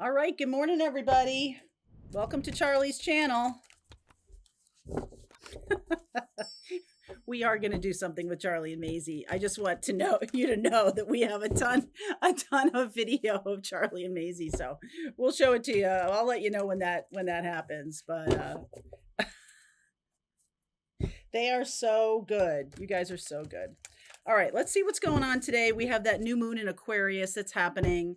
All right, good morning, everybody. Welcome to Charlie's channel. We are going to do something with Charlie and Maisie. I just want to know you to know that we have a ton of video of Charlie and Maisie. So we'll show it to you. I'll let you know when that happens. But they are so good. You guys are so good. All right, let's see what's going on today. We have that new moon in Aquarius that's happening.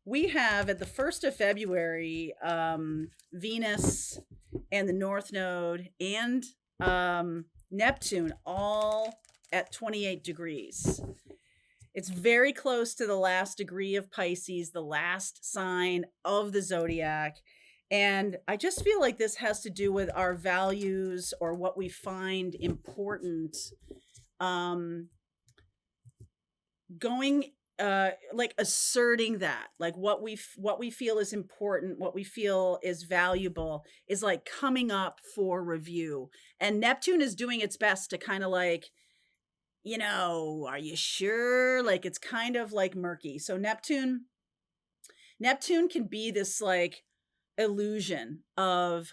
We have at the 1st of February, Venus and the North Node and Neptune all at 28 degrees. It's very close to the last degree of Pisces, the last sign of the zodiac. And I just feel like this has to do with our values or what we find important. Going like asserting that, like what we feel is important, what we feel is valuable is like coming up for review. And Neptune is doing its best to kind of like, are you sure? Like it's kind of like murky. So Neptune can be this like illusion of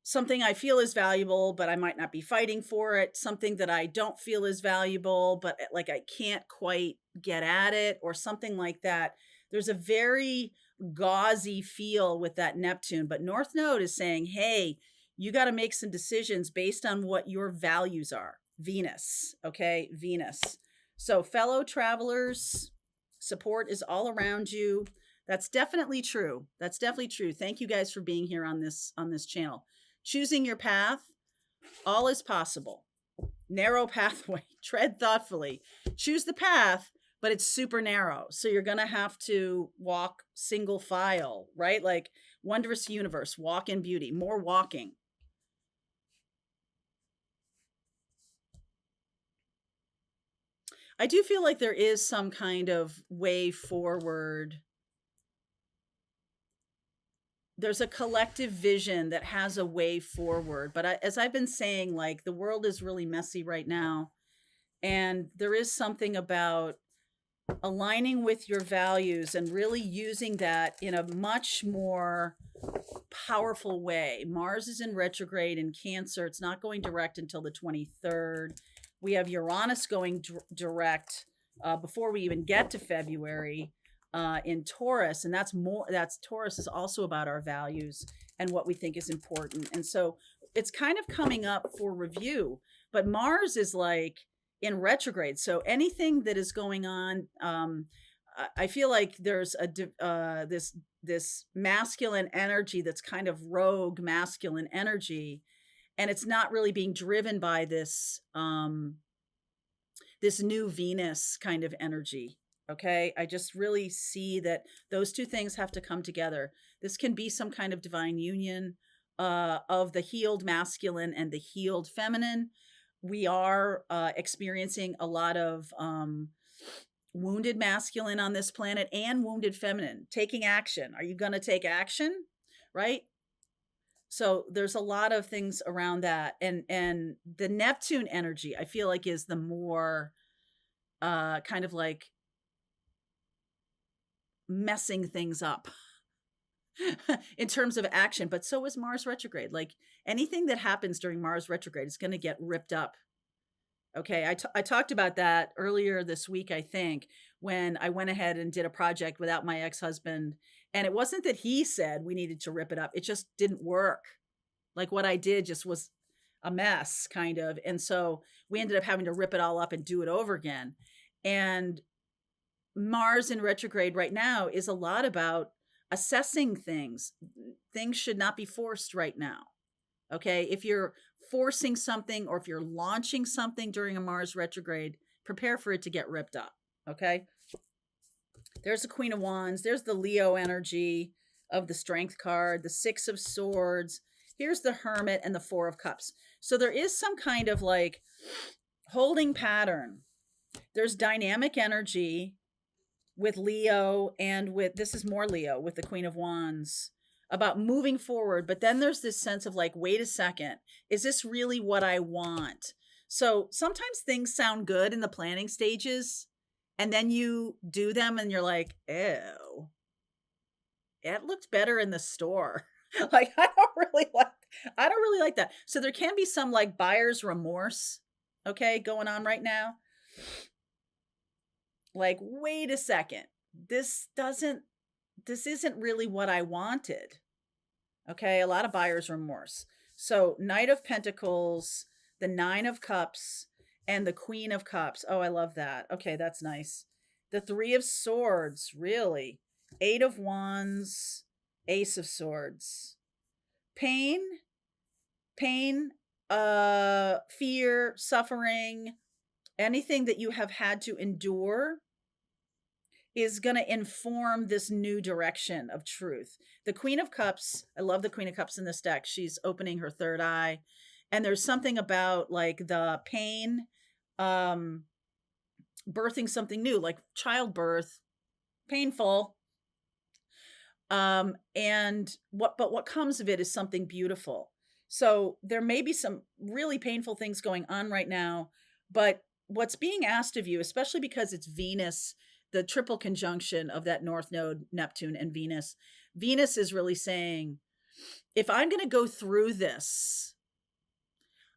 something I feel is valuable, but I might not be fighting for it. Something that I don't feel is valuable, but like I can't quite get at it, or something like that. There's a very gauzy feel with that Neptune, but North Node is saying, hey, you got to make some decisions based on what your values are. Venus, okay? Venus. So fellow travelers, support is all around you. That's definitely true. That's definitely true. Thank you guys for being here on this channel. Choosing your path, all is possible. Narrow pathway, tread thoughtfully. Choose the path, but it's super narrow. So you're going to have to walk single file, right? Like wondrous universe, walk in beauty, more walking. I do feel like there is some kind of way forward. There's a collective vision that has a way forward. But as I've been saying, like the world is really messy right now. And there is something about aligning with your values and really using that in a much more powerful way. Mars is in retrograde in Cancer. It's not going direct until the 23rd. We have Uranus going direct before we even get to February. In Taurus, and that's Taurus is also about our values and what we think is important. And so it's kind of coming up for review, but Mars is like in retrograde. So anything that is going on, I feel like there's this masculine energy that's kind of rogue masculine energy, and it's not really being driven by this this new Venus kind of energy. Okay, I just really see that those two things have to come together. This can be some kind of divine union of the healed masculine and the healed feminine. We are experiencing a lot of wounded masculine on this planet and wounded feminine taking action. Are you going to take action? Right? So there's a lot of things around that. And the Neptune energy, I feel like, is the more kind of like messing things up in terms of action. But so is Mars retrograde. Like anything that happens during Mars retrograde is going to get ripped up. Okay, I talked about that earlier this week, I think, when I went ahead and did a project without my ex-husband. And it wasn't that he said we needed to rip it up. It just didn't work. Like what I did just was a mess, kind of. And so we ended up having to rip it all up and do it over again. And Mars in retrograde right now is a lot about assessing things. Things should not be forced right now. Okay. If you're forcing something or if you're launching something during a Mars retrograde, prepare for it to get ripped up. Okay. There's the Queen of Wands. There's the Leo energy of the Strength card, the Six of Swords. Here's the Hermit and the Four of Cups. So there is some kind of like holding pattern. There's dynamic energy with Leo, and with, this is more Leo with the Queen of Wands, about moving forward. But then there's this sense of like, wait a second, is this really what I want? So sometimes things sound good in the planning stages, and then you do them and you're like, ew, it looked better in the store. Like, I don't really like that. So there can be some like buyer's remorse, okay, going on right now. Like, wait a second. This doesn't this isn't really what I wanted. Okay, a lot of buyer's remorse. So, Knight of Pentacles, the 9 of Cups, and the Queen of Cups. Oh, I love that. Okay, that's nice. The 3 of Swords, really. 8 of Wands, Ace of Swords. Pain, pain, fear, suffering, anything that you have had to endure is going to inform this new direction of truth. The Queen of Cups, I love the Queen of Cups in this deck. She's opening her third eye. And there's something about like the pain, birthing something new, like childbirth, painful. And what comes of it is something beautiful. So there may be some really painful things going on right now, but what's being asked of you, especially because it's Venus, the triple conjunction of that North Node, Neptune, and Venus. Venus is really saying, if I'm going to go through this,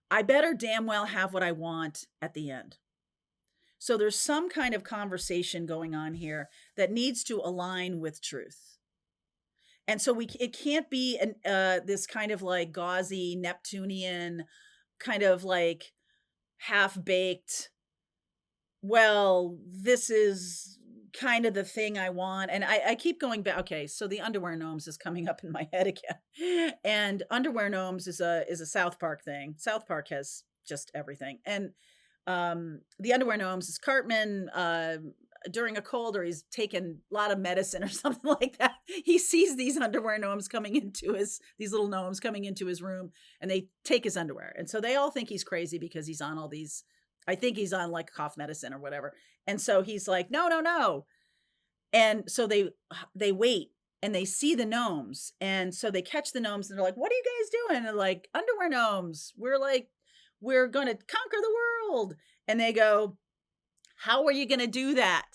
I better damn well have what I want at the end. So there's some kind of conversation going on here that needs to align with truth. And so it can't be this kind of like gauzy Neptunian kind of like half-baked, well, this is kind of the thing I want. And I keep going back. Okay, so the Underwear Gnomes is coming up in my head again. And Underwear Gnomes is a South Park thing. South Park has just everything. And the Underwear Gnomes is Cartman during a cold, or he's taken a lot of medicine or something like that. He sees these underwear gnomes coming into these little gnomes coming into his room, and they take his underwear. And so they all think he's crazy because he's on all these, I think he's on like cough medicine or whatever. And so he's like, no, no, no. And so they wait and they see the gnomes. And so they catch the gnomes and they're like, what are you guys doing? And they're like, underwear gnomes. We're going to conquer the world. And they go, how are you going to do that?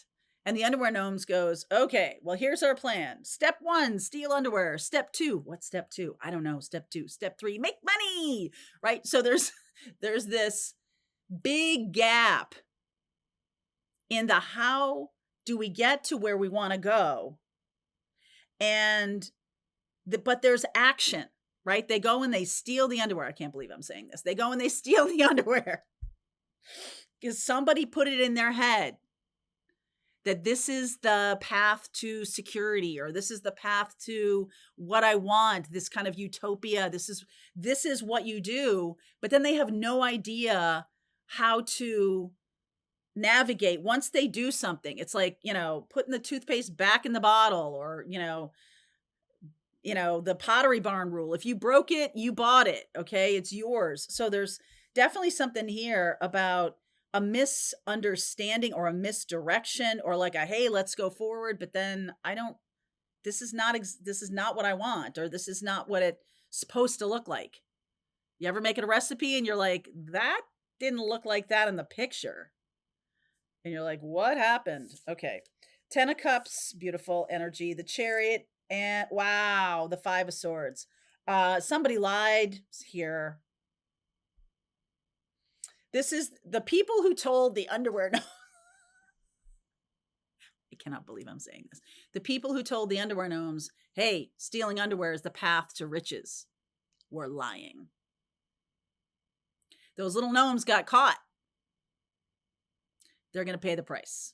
And the Underwear Gnomes goes, okay, well, here's our plan. Step 1, steal underwear. Step 2, what's step 2? I don't know. Step 2, step 3, make money, right? So there's this big gap in the how do we get to where we want to go? But there's action, right? They go and they steal the underwear. I can't believe I'm saying this. They go and they steal the underwear because somebody put it in their head that this is the path to security, or this is the path to what I want, this kind of utopia. This is what you do. But then they have no idea how to navigate once they do something. It's like, putting the toothpaste back in the bottle, or, the Pottery Barn rule. If you broke it, you bought it. Okay. It's yours. So there's definitely something here about a misunderstanding or a misdirection, or like a, hey, let's go forward. But then this is not what I want, or this is not what it's supposed to look like. You ever make a recipe and you're like, that didn't look like that in the picture. And you're like, what happened? Okay. 10 of Cups, beautiful energy. The Chariot, and wow, the 5 of Swords. Somebody lied here. This is the people who told the underwear. I cannot believe I'm saying this. The people who told the underwear gnomes, hey, stealing underwear is the path to riches, were lying. Those little gnomes got caught. They're going to pay the price.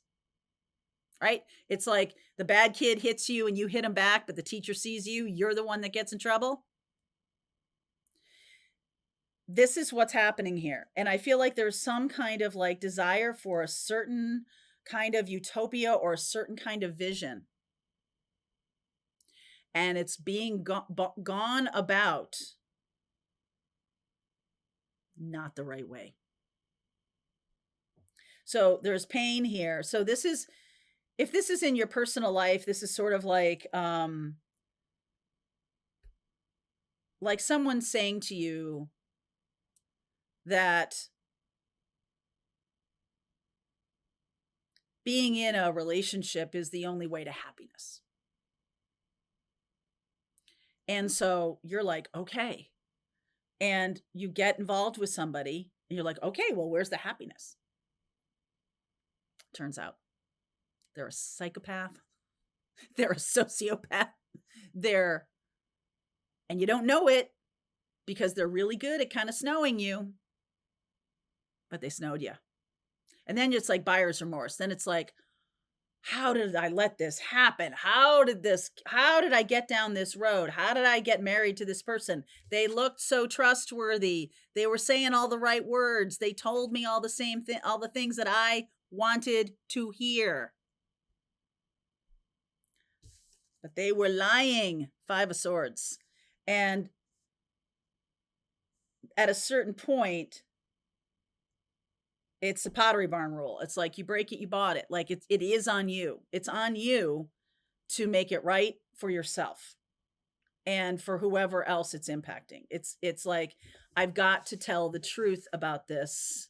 Right? It's like the bad kid hits you and you hit him back, but the teacher sees you. You're the one that gets in trouble. This is what's happening here. And I feel like there's some kind of like desire for a certain kind of utopia or a certain kind of vision. And it's being gone about not the right way. So there's pain here. So if this is in your personal life, this is sort of like someone saying to you that being in a relationship is the only way to happiness. And so you're like, okay. And you get involved with somebody and you're like, okay, well, where's the happiness? Turns out they're a psychopath. They're a sociopath. They're, and you don't know it because they're really good at kind of snowing you, but they snowed you. And then it's like buyer's remorse. Then it's like, how did I let this happen? How did I get down this road? How did I get married to this person? They looked so trustworthy. They were saying all the right words. They told me all the same thing, all the things that I wanted to hear. But they were lying. 5 of Swords. And at a certain point, it's the Pottery Barn rule. It's like, you break it, you bought it. Like it is on you. It's on you to make it right for yourself and for whoever else it's impacting. It's like, I've got to tell the truth about this.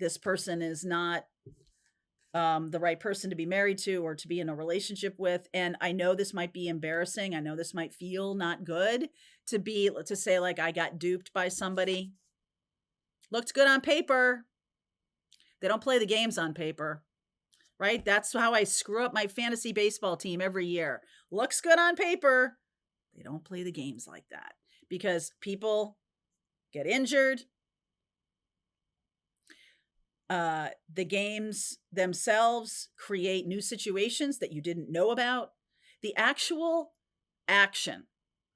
This person is not the right person to be married to or to be in a relationship with. And I know this might be embarrassing. I know this might feel not good to say like, I got duped by somebody. Looked good on paper. They don't play the games on paper, right? That's how I screw up my fantasy baseball team every year. Looks good on paper. They don't play the games like that because people get injured. The games themselves create new situations that you didn't know about. The actual action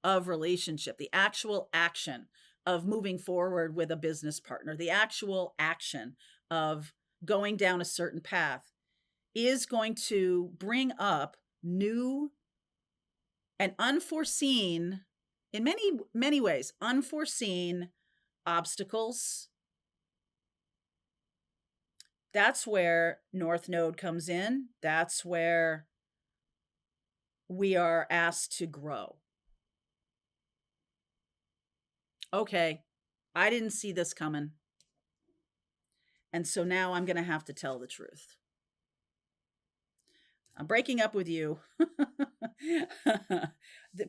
of relationship, the actual action of moving forward with a business partner, the actual action of going down a certain path is going to bring up new and unforeseen, in many ways, unforeseen obstacles. That's where North Node comes in. That's where we are asked to grow. Okay, I didn't see this coming. And so now I'm going to have to tell the truth. I'm breaking up with you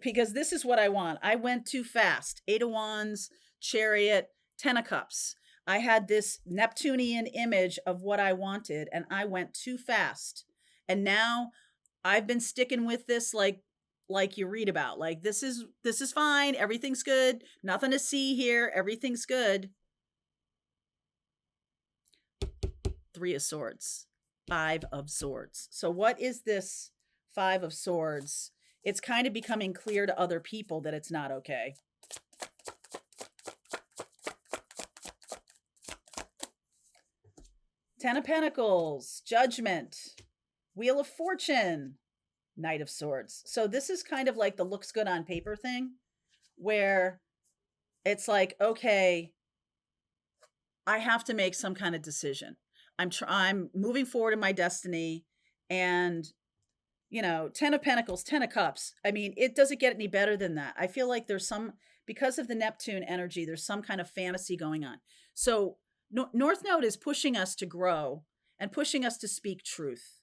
because this is what I want. I went too fast. 8 of Wands, Chariot, 10 of Cups. I had this Neptunian image of what I wanted and I went too fast. And now I've been sticking with this like you read about. Like this is fine. Everything's good. Nothing to see here. Everything's good. 3 of Swords, 5 of Swords. So what is this 5 of Swords? It's kind of becoming clear to other people that it's not okay. Ten of Pentacles, Judgment, Wheel of Fortune, Knight of Swords. So this is kind of like the looks good on paper thing where it's like, okay, I have to make some kind of decision. I'm moving forward in my destiny and, 10 of Pentacles, 10 of Cups. I mean, it doesn't get any better than that. I feel like there's because of the Neptune energy, there's some kind of fantasy going on. So North Node is pushing us to grow and pushing us to speak truth,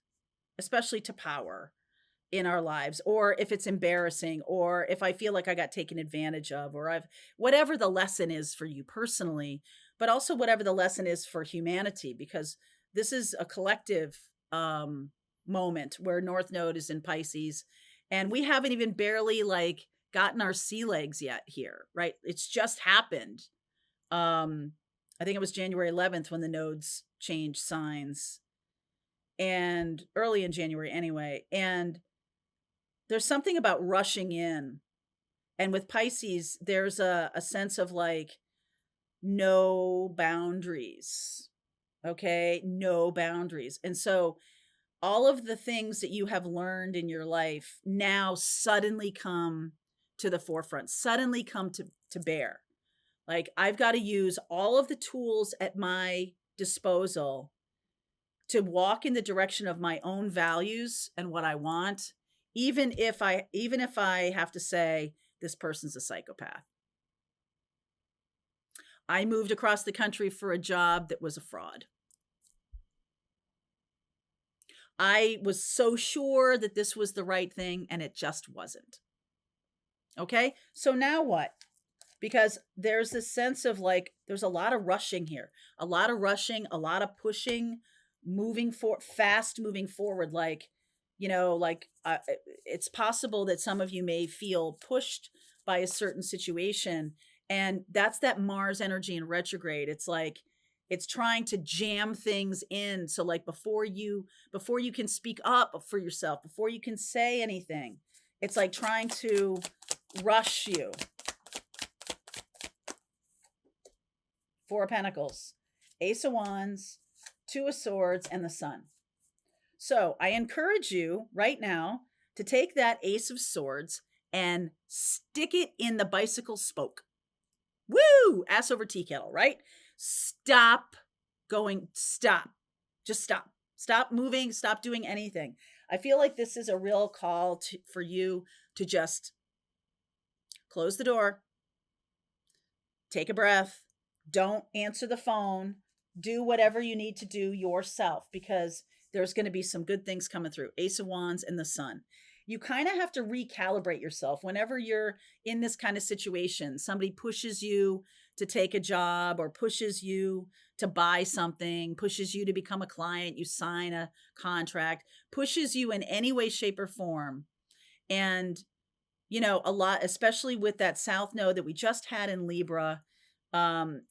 especially to power in our lives, or if it's embarrassing, or if I feel like I got taken advantage of, or whatever the lesson is for you personally, but also whatever the lesson is for humanity, because this is a collective moment where North Node is in Pisces and we haven't even barely like gotten our sea legs yet here, right? It's just happened. I think it was January 11th when the nodes changed signs, and early in January anyway. And there's something about rushing in. And with Pisces, there's a sense of like, no boundaries. Okay. No boundaries. And so all of the things that you have learned in your life now suddenly come to the forefront, suddenly come to bear. Like I've got to use all of the tools at my disposal to walk in the direction of my own values and what I want, even if I have to say this person's a psychopath. I moved across the country for a job that was a fraud. I was so sure that this was the right thing, and it just wasn't. Okay. So now what? Because there's this sense of like, there's a lot of rushing here, a lot of rushing, a lot of pushing, fast moving forward. Like, it's possible that some of you may feel pushed by a certain situation. And that's that Mars energy in retrograde. It's like, it's trying to jam things in. So like before you can speak up for yourself, before you can say anything, it's like trying to rush you. Four of Pentacles, Ace of Wands, Two of Swords, and the Sun. So I encourage you right now to take that Ace of Swords and stick it in the bicycle spoke. Woo! Ass over tea kettle, right? Stop going. Stop. Just stop. Stop moving. Stop doing anything. I feel like this is a real call for you to just close the door, take a breath, don't answer the phone, do whatever you need to do yourself, because there's going to be some good things coming through. Ace of Wands and the Sun. You kind of have to recalibrate yourself whenever you're in this kind of situation. Somebody pushes you to take a job or pushes you to buy something, pushes you to become a client, you sign a contract, pushes you in any way, shape, or form. And, a lot, especially with that South Node that we just had in Libra,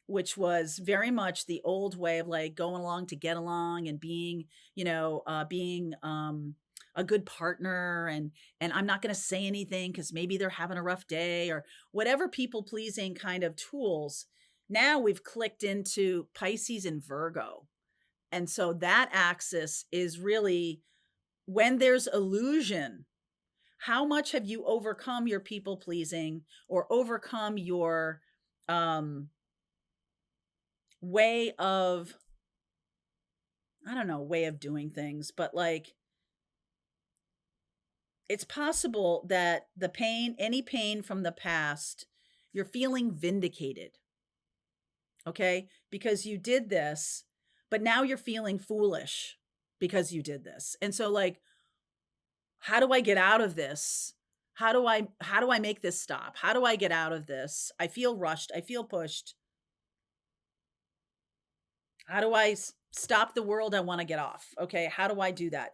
which was very much the old way of like going along to get along and being, being a good partner. And I'm not going to say anything because maybe they're having a rough day or whatever people pleasing kind of tools. Now we've clicked into Pisces and Virgo. And so that axis is really when there's illusion. How much have you overcome your people pleasing or overcome your way of, way of doing things, but like, it's possible that any pain from the past, you're feeling vindicated. Okay. Because you did this, but now you're feeling foolish because you did this. And so like, how do I get out of this? How do I make this stop? How do I get out of this? I feel rushed. I feel pushed. How do I stop the world I want to get off? Okay. How do I do that?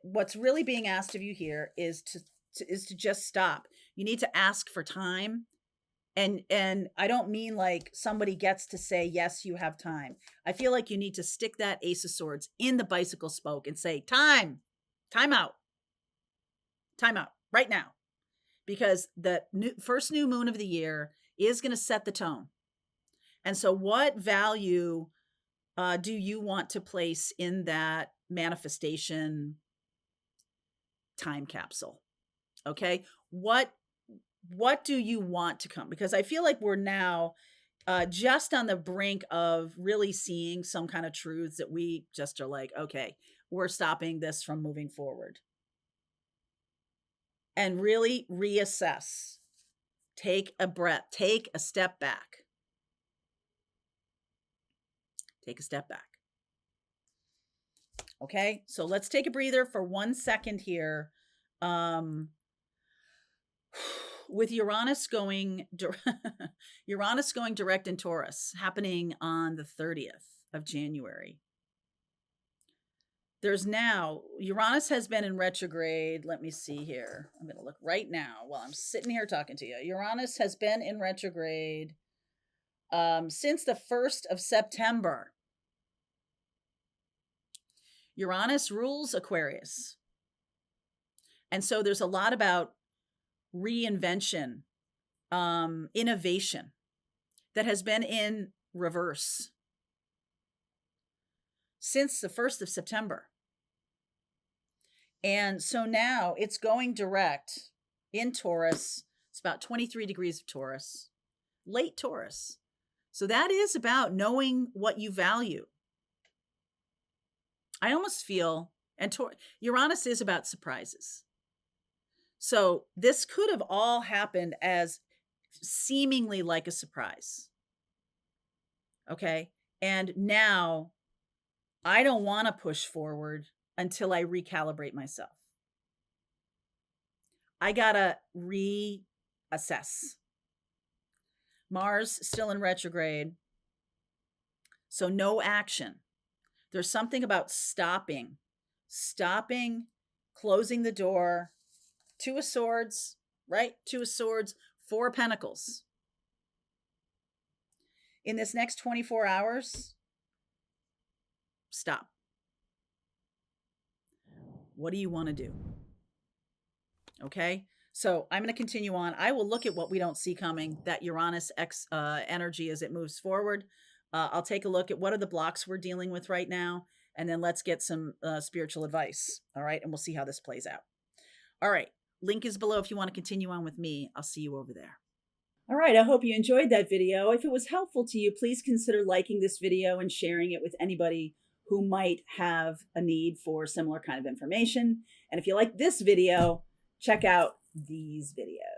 What's really being asked of you here is to just stop. You need to ask for time. And I don't mean like somebody gets to say, yes, you have time. I feel like you need to stick that Ace of Swords in the bicycle spoke and say, time out right now. Because the first new moon of the year is going to set the tone. And so what value do you want to place in that manifestation time capsule? Okay. What do you want to come? Because I feel like we're now just on the brink of really seeing some kind of truths that we just are like, okay, we're stopping this from moving forward. And really reassess. Take a breath. Take a step back. Take a step back. Okay, so let's take a breather for 1 second here. With Uranus going Uranus going direct in Taurus, happening on the 30th of January. There's now, Uranus has been in retrograde. Let me see here. I'm going to look right now while I'm sitting here talking to you. Uranus has been in retrograde since the 1st of September. Uranus rules Aquarius. And so there's a lot about reinvention, innovation that has been in reverse since the 1st of September. And so now it's going direct in Taurus. It's about 23 degrees of Taurus, late Taurus. So that is about knowing what you value. I almost feel, and Uranus is about surprises. So this could have all happened as seemingly like a surprise. Okay. And now I don't want to push forward until I recalibrate myself. I got to assess. Mars still in retrograde, so no action. There's something about stopping, closing the door. Two of Swords, right? Two of Swords, Four of Pentacles. In this next 24 hours, stop. What do you want to do? Okay, so I'm going to continue on. I will look at what we don't see coming, that Uranus energy as it moves forward. I'll take a look at what are the blocks we're dealing with right now, and then let's get some spiritual advice. All right, and we'll see how this plays out. All right, link is below if you want to continue on with me. I'll see you over there. All right, I hope you enjoyed that video. If it was helpful to you, please consider liking this video and sharing it with anybody who might have a need for similar kind of information. And if you like this video, check out these videos.